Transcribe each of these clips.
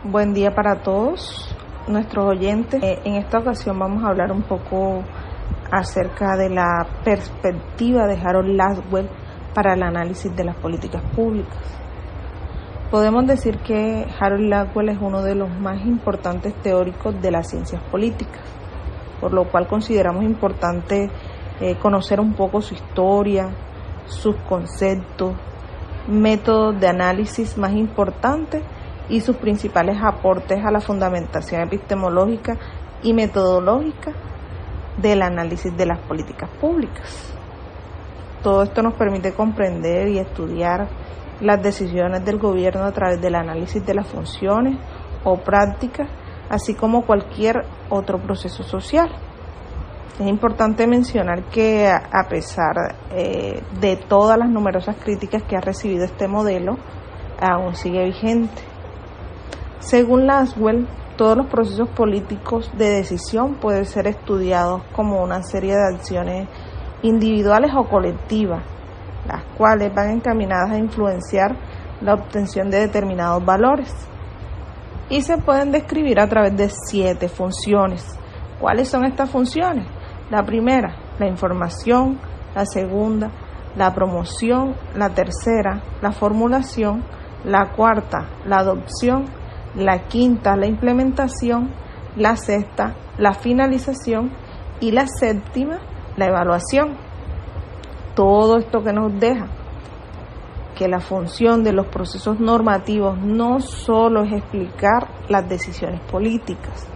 Buen día para todos nuestros oyentes. En esta ocasión vamos a hablar un poco acerca de la perspectiva de Harold Laswell para el análisis de las políticas públicas. Podemos decir que Harold Laswell es uno de los más importantes teóricos de las ciencias políticas, por lo cual consideramos importante conocer un poco su historia, sus conceptos, métodos de análisis más importantes y sus principales aportes a la fundamentación epistemológica y metodológica del análisis de las políticas públicas. Todo esto nos permite comprender y estudiar las decisiones del gobierno a través del análisis de las funciones o prácticas, así como cualquier otro proceso social. Es importante mencionar que a pesar de todas las numerosas críticas que ha recibido este modelo, aún sigue vigente. Según Laswell, todos los procesos políticos de decisión pueden ser estudiados como una serie de acciones individuales o colectivas, las cuales van encaminadas a influenciar la obtención de determinados valores y se pueden describir a través de 7 funciones. ¿Cuáles son estas funciones? La primera, la información; la segunda, la promoción; la tercera, la formulación; la cuarta, la adopción; la quinta, la implementación; la sexta, la finalización; y la séptima, la evaluación. Todo esto que nos deja que la función de los procesos normativos no solo es explicar las decisiones políticas,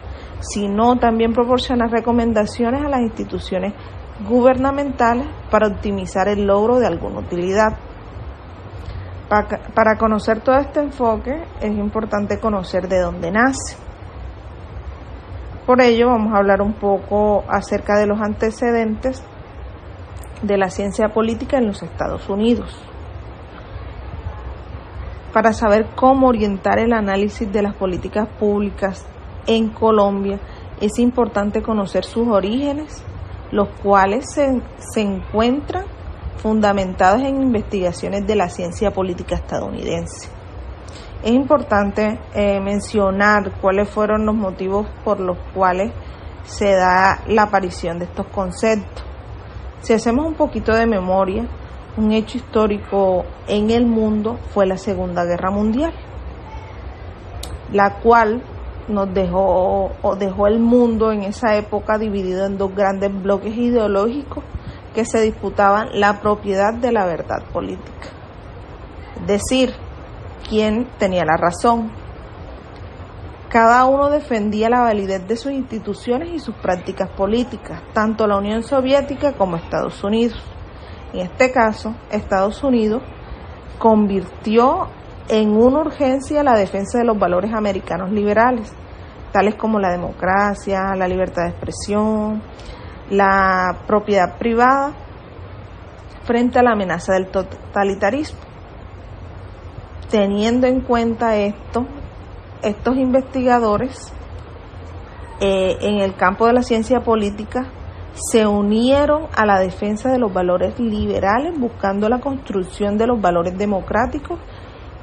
sino también proporcionar recomendaciones a las instituciones gubernamentales para optimizar el logro de alguna utilidad. Para conocer todo este enfoque es importante conocer de dónde nace. Por ello vamos a hablar un poco acerca de los antecedentes de la ciencia política en los Estados Unidos. Para saber cómo orientar el análisis de las políticas públicas en Colombia, es importante conocer sus orígenes, los cuales se encuentran fundamentados en investigaciones de la ciencia política estadounidense. Es importante mencionar cuáles fueron los motivos por los cuales se da la aparición de estos conceptos. Si hacemos un poquito de memoria, un hecho histórico en el mundo fue la Segunda Guerra Mundial, la cual dejó el mundo en esa época dividido en 2 grandes bloques ideológicos que se disputaban la propiedad de la verdad política, es decir, quién tenía la razón. Cada uno defendía la validez de sus instituciones y sus prácticas políticas, tanto la Unión Soviética como Estados Unidos. En este caso, Estados Unidos convirtió en una urgencia la defensa de los valores americanos liberales, tales como la democracia, la libertad de expresión, la propiedad privada, frente a la amenaza del totalitarismo. Teniendo en cuenta esto, estos investigadores en el campo de la ciencia política se unieron a la defensa de los valores liberales, buscando la construcción de los valores democráticos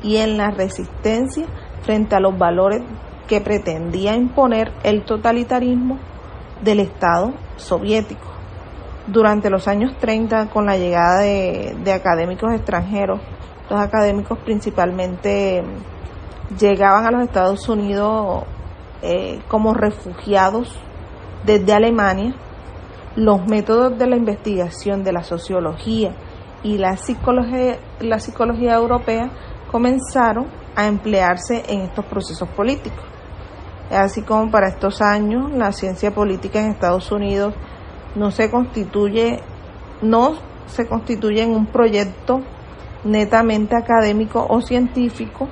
y en la resistencia frente a los valores que pretendía imponer el totalitarismo del Estado soviético. Durante los años 30, con la llegada de académicos extranjeros, los académicos principalmente llegaban a los Estados Unidos como refugiados desde Alemania. Los métodos de la investigación de la sociología y la psicología europea comenzaron a emplearse en estos procesos políticos. Así como para estos años la ciencia política en Estados Unidos no se constituye en un proyecto netamente académico o científico,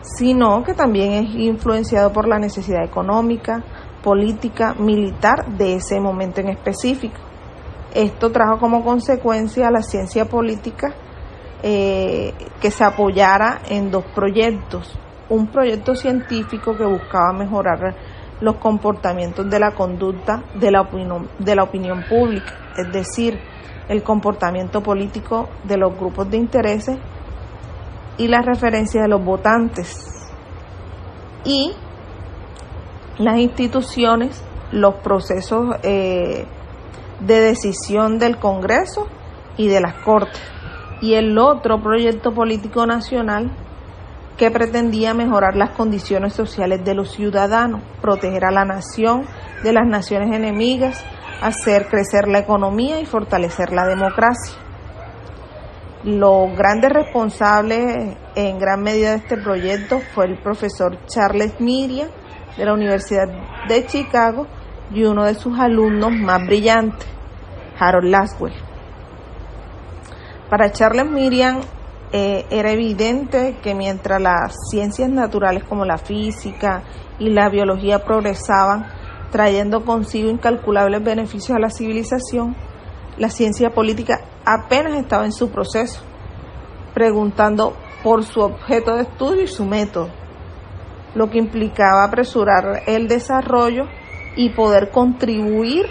sino que también es influenciado por la necesidad económica, política, militar de ese momento en específico. Esto trajo como consecuencia a la ciencia política que se apoyara en 2 proyectos. Un proyecto científico que buscaba mejorar los comportamientos de la conducta de la opinión pública, es decir, el comportamiento político de los grupos de intereses y las referencias de los votantes. y las instituciones, los procesos de decisión del Congreso y de las Cortes, y el otro proyecto político nacional que pretendía mejorar las condiciones sociales de los ciudadanos, proteger a la nación de las naciones enemigas, hacer crecer la economía y fortalecer la democracia. Los grandes responsables en gran medida de este proyecto fue el profesor Charles Merian de la Universidad de Chicago y uno de sus alumnos más brillantes, Harold Lasswell. Para Charles Merian era evidente que mientras las ciencias naturales como la física y la biología progresaban, trayendo consigo incalculables beneficios a la civilización, la ciencia política apenas estaba en su proceso, preguntando por su objeto de estudio y su método, lo que implicaba apresurar el desarrollo y poder contribuir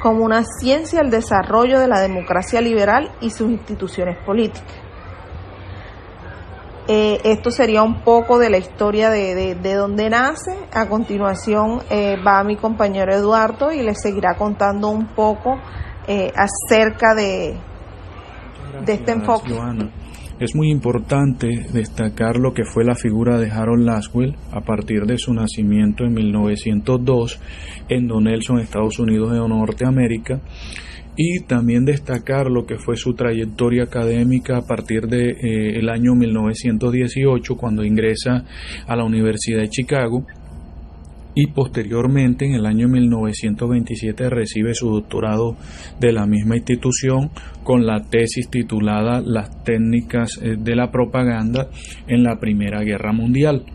como una ciencia al desarrollo de la democracia liberal y sus instituciones políticas. Esto sería un poco de la historia de dónde nace. A continuación va mi compañero Eduardo y les seguirá contando un poco acerca de este enfoque. Johanna. Es muy importante destacar lo que fue la figura de Harold Lasswell a partir de su nacimiento en 1902 en Donelson, Estados Unidos de Norteamérica, y también destacar lo que fue su trayectoria académica a partir de el año 1918, cuando ingresa a la Universidad de Chicago, y posteriormente en el año 1927 recibe su doctorado de la misma institución con la tesis titulada Las técnicas de la propaganda en la Primera Guerra Mundial.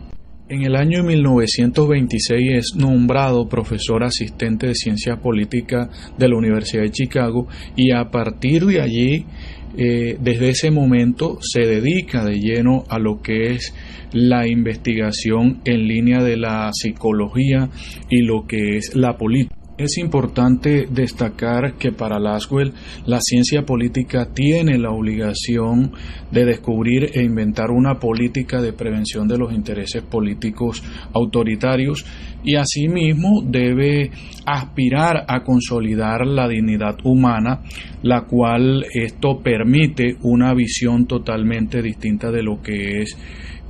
En el año 1926 es nombrado profesor asistente de Ciencias Políticas de la Universidad de Chicago, y a partir de allí, desde ese momento, se dedica de lleno a lo que es la investigación en línea de la psicología y lo que es la política. Es importante destacar que para Lasswell la ciencia política tiene la obligación de descubrir e inventar una política de prevención de los intereses políticos autoritarios, y asimismo debe aspirar a consolidar la dignidad humana, la cual esto permite una visión totalmente distinta de lo que es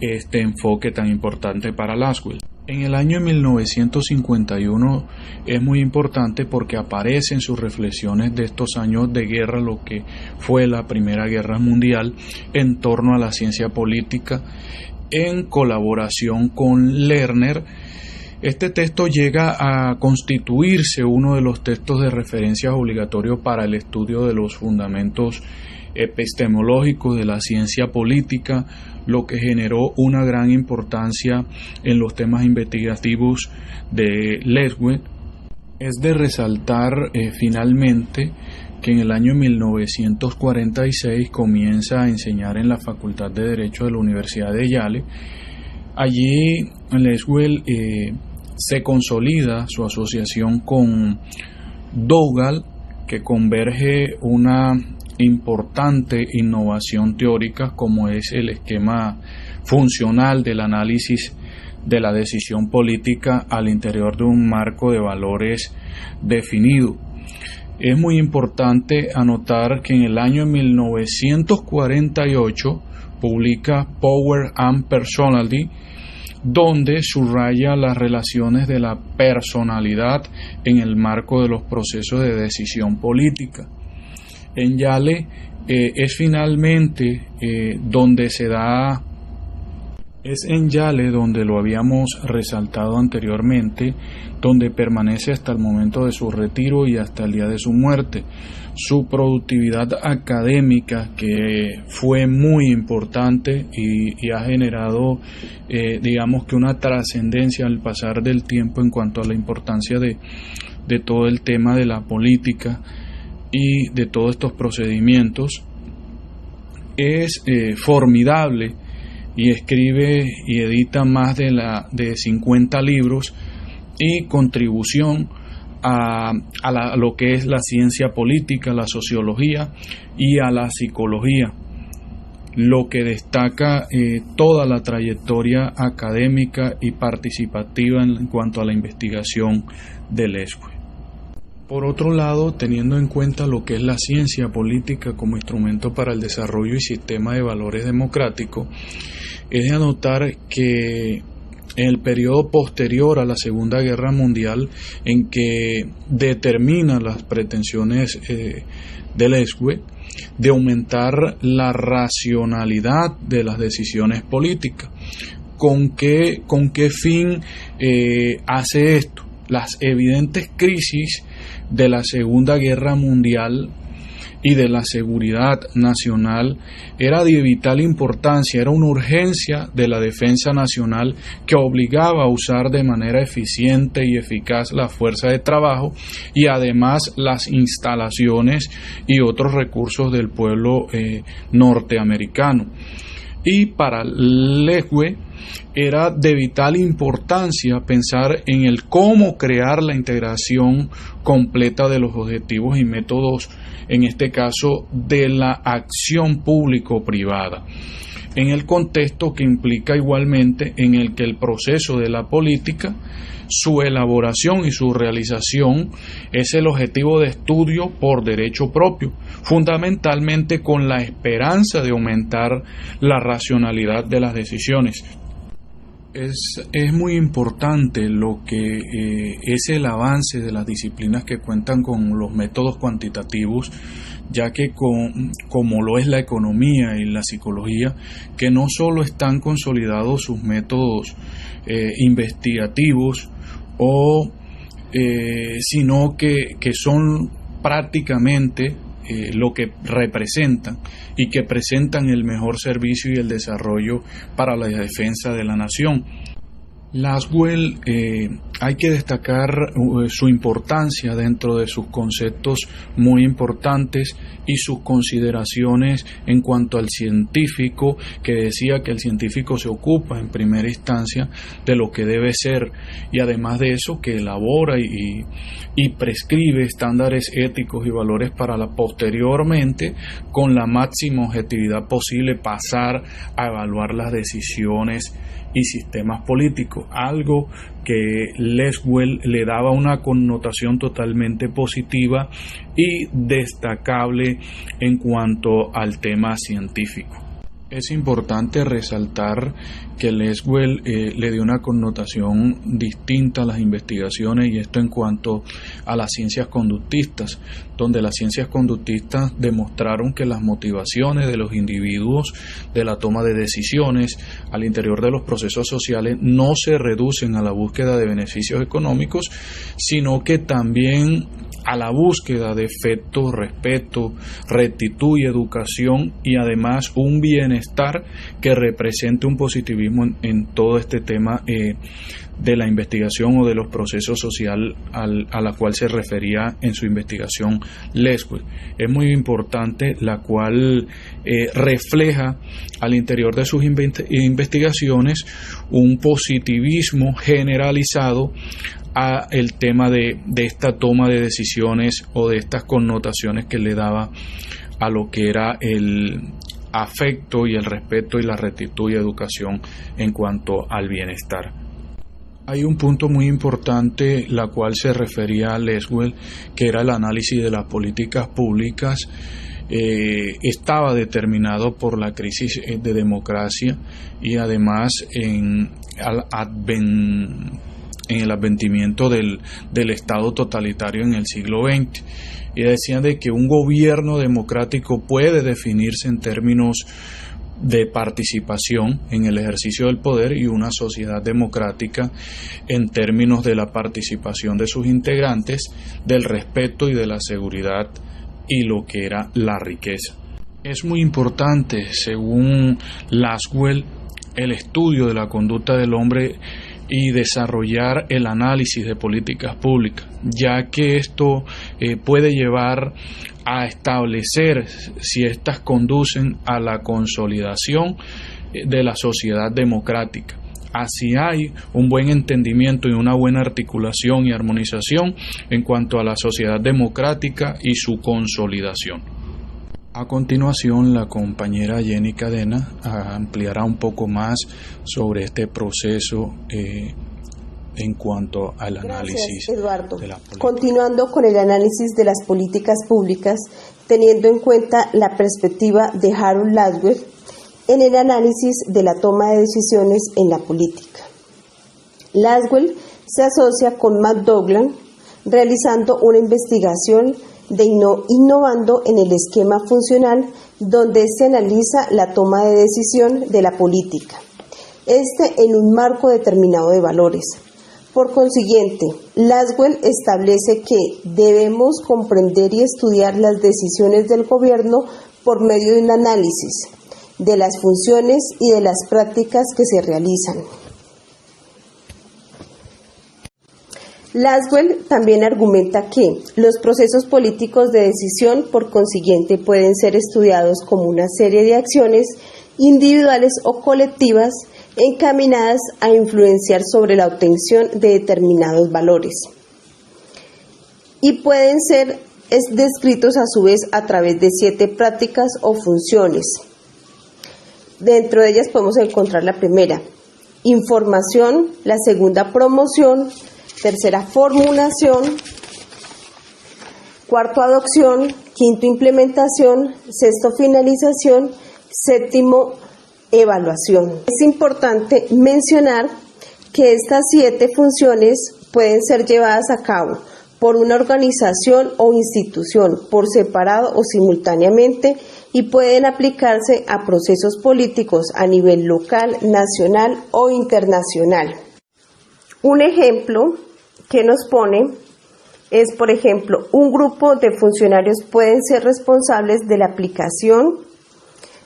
este enfoque tan importante para Lasswell. En el año 1951 es muy importante porque aparece en sus reflexiones de estos años de guerra, lo que fue la Primera Guerra Mundial, en torno a la ciencia política, en colaboración con Lerner. Este texto llega a constituirse uno de los textos de referencia obligatorios para el estudio de los fundamentos epistemológicos de la ciencia política, lo que generó una gran importancia en los temas investigativos de Lasswell. Es de resaltar finalmente que en el año 1946 comienza a enseñar en la Facultad de Derecho de la Universidad de Yale. Allí Lasswell se consolida su asociación con Dougal, que converge una importante innovación teórica como es el esquema funcional del análisis de la decisión política al interior de un marco de valores definido. Es muy importante anotar que en el año 1948 publica Power and Personality, donde subraya las relaciones de la personalidad en el marco de los procesos de decisión política. En Yale es finalmente donde se da, es en Yale donde lo habíamos resaltado anteriormente, donde permanece hasta el momento de su retiro y hasta el día de su muerte. Su productividad académica, que fue muy importante y ha generado, digamos que una trascendencia al pasar del tiempo en cuanto a la importancia de todo el tema de la política y de todos estos procedimientos, es formidable, y escribe y edita más de 50 libros y contribución a lo que es la ciencia política, la sociología y a la psicología. lo que destaca toda la trayectoria académica y participativa en cuanto a la investigación de Leswell. Por otro lado, teniendo en cuenta lo que es la ciencia política como instrumento para el desarrollo y sistema de valores democráticos, es de anotar que en el periodo posterior a la Segunda Guerra Mundial, en que determina las pretensiones de Leswell de aumentar la racionalidad de las decisiones políticas. ¿Con qué fin hace esto? Las evidentes crisis de la Segunda Guerra Mundial y de la seguridad nacional era de vital importancia, era una urgencia de la defensa nacional que obligaba a usar de manera eficiente y eficaz la fuerza de trabajo y además las instalaciones y otros recursos del pueblo norteamericano. Y para Leswell era de vital importancia pensar en el cómo crear la integración completa de los objetivos y métodos, en este caso de la acción público-privada, en el contexto que implica igualmente en el que el proceso de la política, su elaboración y su realización es el objetivo de estudio por derecho propio, fundamentalmente con la esperanza de aumentar la racionalidad de las decisiones. Es muy importante lo que es el avance de las disciplinas que cuentan con los métodos cuantitativos, ya que como lo es la economía y la psicología, que no solo están consolidados sus métodos investigativos, sino que son prácticamente lo que representan y que presentan el mejor servicio y el desarrollo para la defensa de la nación. Leswell, hay que destacar su importancia dentro de sus conceptos muy importantes y sus consideraciones en cuanto al científico, que decía que el científico se ocupa en primera instancia de lo que debe ser, y además de eso que elabora y prescribe estándares éticos y valores para posteriormente, con la máxima objetividad posible, pasar a evaluar las decisiones y sistemas políticos, algo que Leswell le daba una connotación totalmente positiva y destacable en cuanto al tema científico. Es importante resaltar que Leswell le dio una connotación distinta a las investigaciones, y esto en cuanto a las ciencias conductistas, donde las ciencias conductistas demostraron que las motivaciones de los individuos de la toma de decisiones al interior de los procesos sociales no se reducen a la búsqueda de beneficios económicos, sino que también a la búsqueda de efecto, respeto, rectitud y educación, y además un bienestar que represente un positivismo en todo este tema de la investigación o de los procesos sociales a la cual se refería en su investigación Leswell. Es muy importante, la cual refleja al interior de sus investigaciones un positivismo generalizado a el tema de esta toma de decisiones o de estas connotaciones que le daba a lo que era el afecto y el respeto y la rectitud y educación en cuanto al bienestar. Hay un punto muy importante la cual se refería a Leswell, que era el análisis de las políticas públicas. Estaba determinado por la crisis de democracia y además en el advenimiento del Estado totalitario en el siglo XX. Y decían de que un gobierno democrático puede definirse en términos de participación en el ejercicio del poder, y una sociedad democrática en términos de la participación de sus integrantes, del respeto y de la seguridad y lo que era la riqueza. Es muy importante, según Leswell, el estudio de la conducta del hombre y desarrollar el análisis de políticas públicas, ya que esto puede llevar a establecer si éstas conducen a la consolidación de la sociedad democrática. Así hay un buen entendimiento y una buena articulación y armonización en cuanto a la sociedad democrática y su consolidación. A continuación, la compañera Jenny Cadena ampliará un poco más sobre este proceso en cuanto al análisis. Gracias, Eduardo. Continuando con el análisis de las políticas públicas, teniendo en cuenta la perspectiva de Harold Laswell en el análisis de la toma de decisiones en la política. Laswell se asocia con Matt Douglas realizando una investigación de innovando en el esquema funcional donde se analiza la toma de decisión de la política, en un marco determinado de valores. Por consiguiente, Laswell establece que debemos comprender y estudiar las decisiones del gobierno por medio de un análisis de las funciones y de las prácticas que se realizan. Laswell también argumenta que los procesos políticos de decisión, por consiguiente, pueden ser estudiados como una serie de acciones individuales o colectivas encaminadas a influenciar sobre la obtención de determinados valores y pueden ser descritos a su vez a través de 7 prácticas o funciones. Dentro de ellas podemos encontrar la primera, información; la segunda, promoción; tercera, formulación; cuarto, adopción; quinto, implementación; sexto, finalización; séptimo, evaluación. Es importante mencionar que estas 7 funciones pueden ser llevadas a cabo por una organización o institución por separado o simultáneamente y pueden aplicarse a procesos políticos a nivel local, nacional o internacional. Un ejemplo que nos pone es, por ejemplo, un grupo de funcionarios pueden ser responsables de la aplicación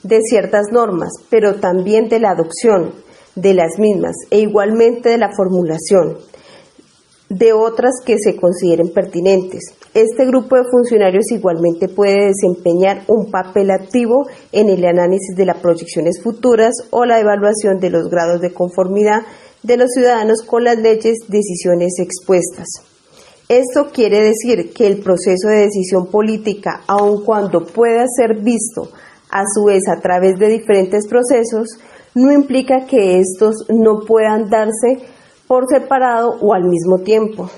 de ciertas normas, pero también de la adopción de las mismas e igualmente de la formulación de otras que se consideren pertinentes. Este grupo de funcionarios igualmente puede desempeñar un papel activo en el análisis de las proyecciones futuras o la evaluación de los grados de conformidad de los ciudadanos con las leyes, decisiones expuestas. Esto quiere decir que el proceso de decisión política, aun cuando pueda ser visto a su vez a través de diferentes procesos, no implica que estos no puedan darse por separado o al mismo tiempo.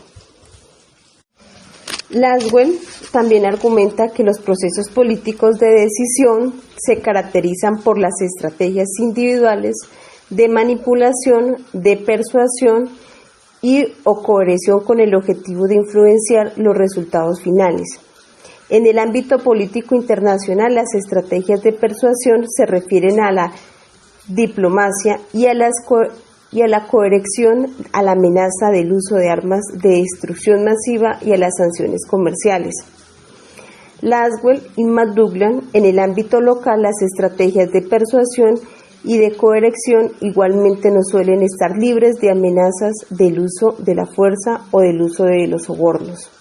Laswell también argumenta que los procesos políticos de decisión se caracterizan por las estrategias individuales de manipulación, de persuasión o coerción con el objetivo de influenciar los resultados finales. En el ámbito político internacional, las estrategias de persuasión se refieren a la diplomacia y a la coerción, a la amenaza del uso de armas de destrucción masiva y a las sanciones comerciales. Laswell y Matt Douglas, en el ámbito local, las estrategias de persuasión y de coerción igualmente no suelen estar libres de amenazas del uso de la fuerza o del uso de los sobornos.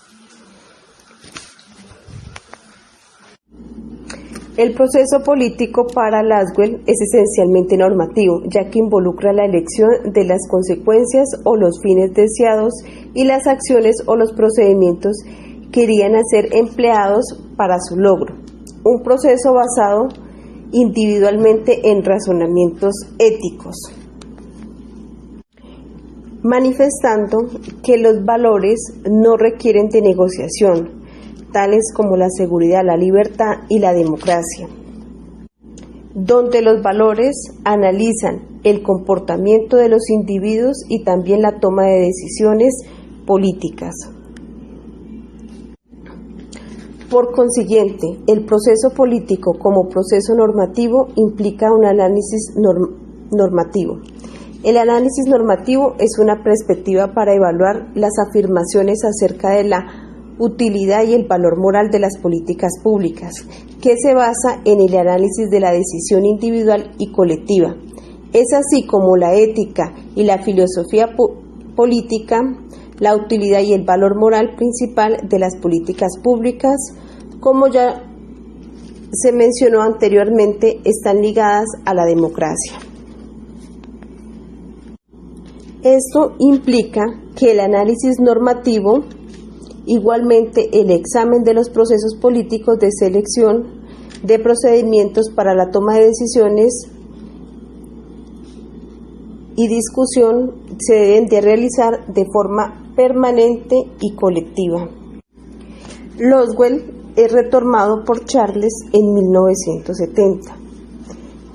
El proceso político para Laswell es esencialmente normativo, ya que involucra la elección de las consecuencias o los fines deseados y las acciones o los procedimientos que irían a ser empleados para su logro. Un proceso basado individualmente en razonamientos éticos, manifestando que los valores no requieren de negociación, tales como la seguridad, la libertad y la democracia, donde los valores analizan el comportamiento de los individuos y también la toma de decisiones políticas. Por consiguiente, el proceso político como proceso normativo implica un análisis normativo. El análisis normativo es una perspectiva para evaluar las afirmaciones acerca de la utilidad y el valor moral de las políticas públicas, que se basa en el análisis de la decisión individual y colectiva. Es así como la ética y la filosofía política, la utilidad y el valor moral principal de las políticas públicas, como ya se mencionó anteriormente, están ligadas a la democracia. Esto implica que el análisis normativo, igualmente el examen de los procesos políticos de selección, de procedimientos para la toma de decisiones y discusión se deben de realizar de forma permanente y colectiva. Laswell es retomado por Charles en 1970,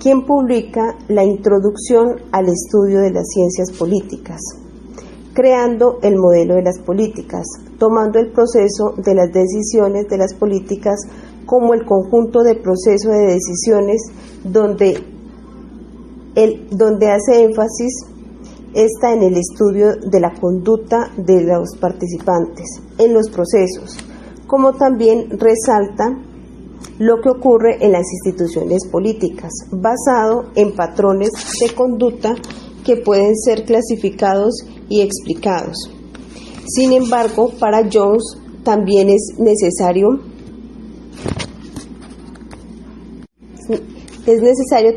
quien publica la Introducción al estudio de las ciencias políticas, creando el modelo de las políticas, tomando el proceso de las decisiones de las políticas como el conjunto de procesos de decisiones donde hace énfasis está en el estudio de la conducta de los participantes en los procesos, como también resalta lo que ocurre en las instituciones políticas, basado en patrones de conducta que pueden ser clasificados y explicados. Sin embargo, para Jones también es necesario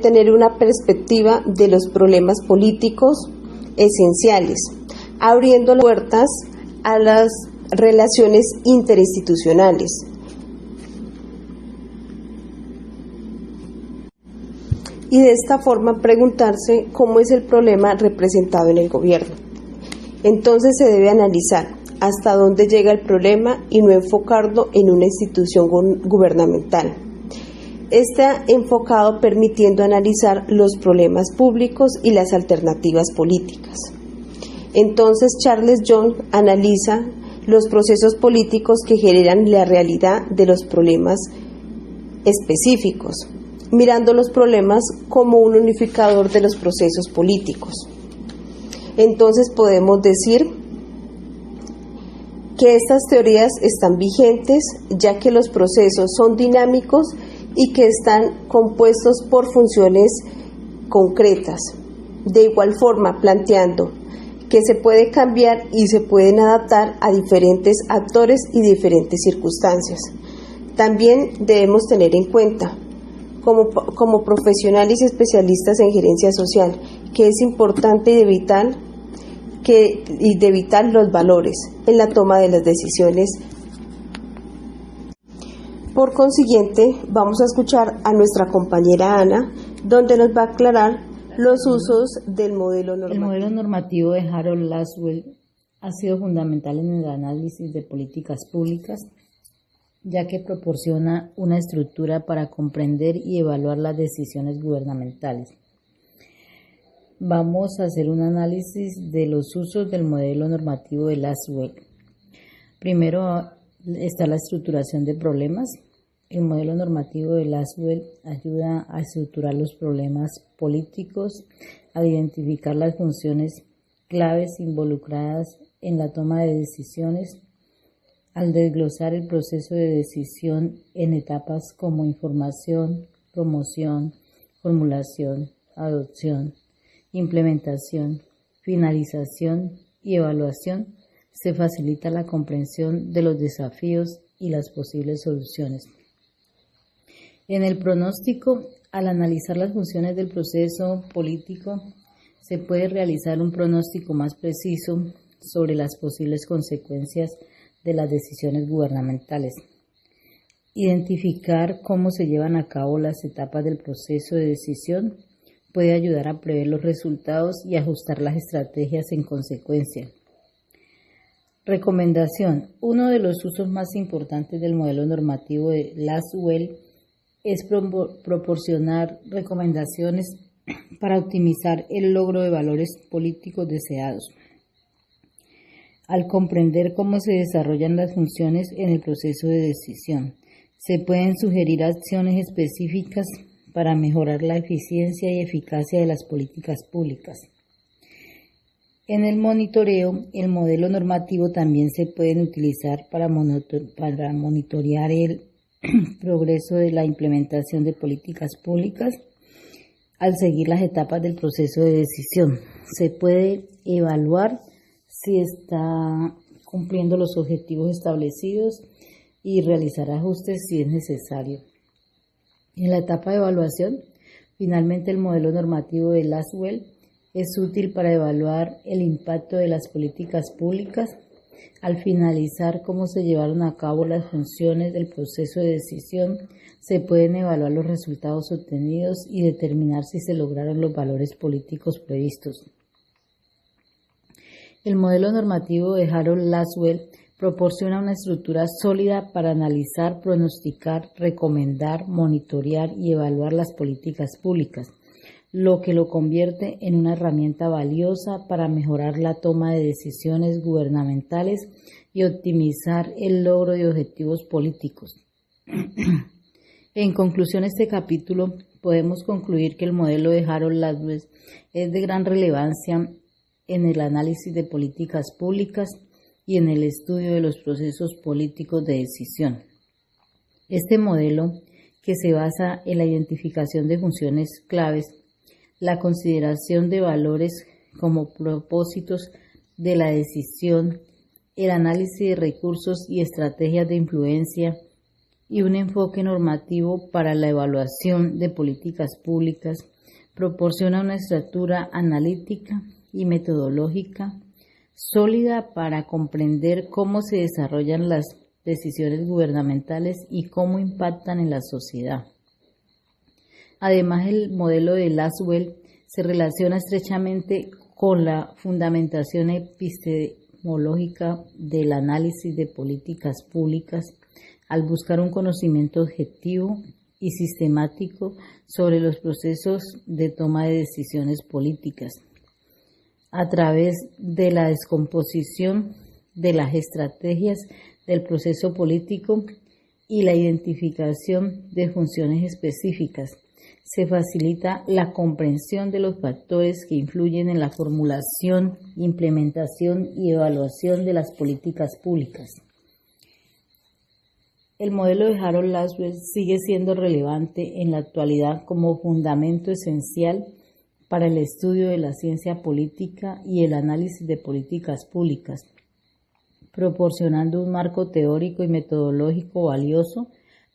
tener una perspectiva de los problemas políticos esenciales, abriendo las puertas a las relaciones interinstitucionales. Y de esta forma preguntarse cómo es el problema representado en el gobierno. Entonces se debe analizar hasta dónde llega el problema y no enfocarlo en una institución gubernamental. Está enfocado permitiendo analizar los problemas públicos y las alternativas políticas. Entonces Charles Jones analiza los procesos políticos que generan la realidad de los problemas específicos, mirando los problemas como un unificador de los procesos políticos. Entonces podemos decir que estas teorías están vigentes, ya que los procesos son dinámicos y que están compuestos por funciones concretas. De igual forma, planteando que se puede cambiar y se pueden adaptar a diferentes actores y diferentes circunstancias. También debemos tener en cuenta, como profesionales y especialistas en gerencia social, que es importante y de evitar los valores en la toma de las decisiones. Por consiguiente, vamos a escuchar a nuestra compañera Ana, donde nos va a aclarar los usos del modelo normativo. El modelo normativo de Harold Laswell ha sido fundamental en el análisis de políticas públicas, ya que proporciona una estructura para comprender y evaluar las decisiones gubernamentales. Vamos a hacer un análisis de los usos del modelo normativo de Laswell. Primero está la estructuración de problemas. El modelo normativo de Laswell ayuda a estructurar los problemas políticos, a identificar las funciones claves involucradas en la toma de decisiones, al desglosar el proceso de decisión en etapas como información, promoción, formulación, adopción, implementación, finalización y evaluación, se facilita la comprensión de los desafíos y las posibles soluciones. En el pronóstico, al analizar las funciones del proceso político, se puede realizar un pronóstico más preciso sobre las posibles consecuencias de las decisiones gubernamentales. Identificar cómo se llevan a cabo las etapas del proceso de decisión puede ayudar a prever los resultados y ajustar las estrategias en consecuencia. Recomendación. Uno de los usos más importantes del modelo normativo de Laswell es proporcionar recomendaciones para optimizar el logro de valores políticos deseados. Al comprender cómo se desarrollan las funciones en el proceso de decisión, se pueden sugerir acciones específicas para mejorar la eficiencia y eficacia de las políticas públicas. En el monitoreo, el modelo normativo también se puede utilizar para monitorear el progreso de la implementación de políticas públicas al seguir las etapas del proceso de decisión. Se puede evaluar si está cumpliendo los objetivos establecidos y realizar ajustes si es necesario. En la etapa de evaluación, finalmente el modelo normativo de Laswell es útil para evaluar el impacto de las políticas públicas Al finalizar cómo se llevaron a cabo las funciones del proceso de decisión, se pueden evaluar los resultados obtenidos y determinar si se lograron los valores políticos previstos. El modelo normativo de Harold Lasswell proporciona una estructura sólida para analizar, pronosticar, recomendar, monitorear y evaluar las políticas públicas, lo que lo convierte en una herramienta valiosa para mejorar la toma de decisiones gubernamentales y optimizar el logro de objetivos políticos. En conclusión, este capítulo podemos concluir que el modelo de Harold Lasswell es de gran relevancia en el análisis de políticas públicas y en el estudio de los procesos políticos de decisión. Este modelo, que se basa en la identificación de funciones claves, la consideración de valores como propósitos de la decisión, el análisis de recursos y estrategias de influencia y un enfoque normativo para la evaluación de políticas públicas, proporciona una estructura analítica y metodológica sólida para comprender cómo se desarrollan las decisiones gubernamentales y cómo impactan en la sociedad. Además, el modelo de Lasswell se relaciona estrechamente con la fundamentación epistemológica del análisis de políticas públicas al buscar un conocimiento objetivo y sistemático sobre los procesos de toma de decisiones políticas, a través de la descomposición de las estrategias del proceso político y la identificación de funciones específicas. Se facilita la comprensión de los factores que influyen en la formulación, implementación y evaluación de las políticas públicas. El modelo de Harold Lasswell sigue siendo relevante en la actualidad como fundamento esencial para el estudio de la ciencia política y el análisis de políticas públicas, proporcionando un marco teórico y metodológico valioso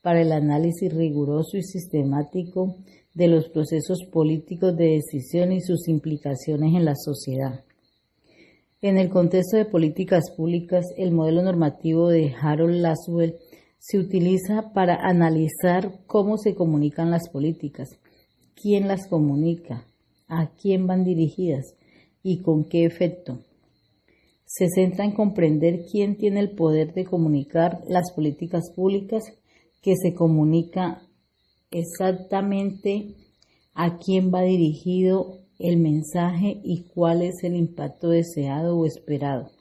para el análisis riguroso y sistemático de los procesos políticos de decisión y sus implicaciones en la sociedad. En el contexto de políticas públicas, el modelo normativo de Harold Lasswell se utiliza para analizar cómo se comunican las políticas, quién las comunica, a quién van dirigidas y con qué efecto. Se centra en comprender quién tiene el poder de comunicar las políticas públicas, que se comunica exactamente a quién va dirigido el mensaje y cuál es el impacto deseado o esperado.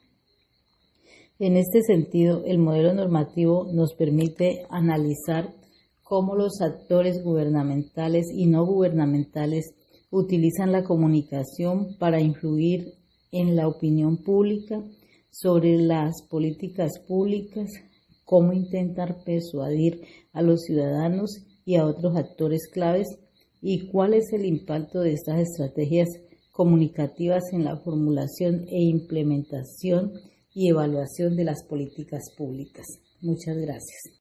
En este sentido, el modelo normativo nos permite analizar cómo los actores gubernamentales y no gubernamentales utilizan la comunicación para influir en la opinión pública sobre las políticas públicas, cómo intentar persuadir a los ciudadanos y a otros actores claves y cuál es el impacto de estas estrategias comunicativas en la formulación e implementación y evaluación de las políticas públicas. Muchas gracias.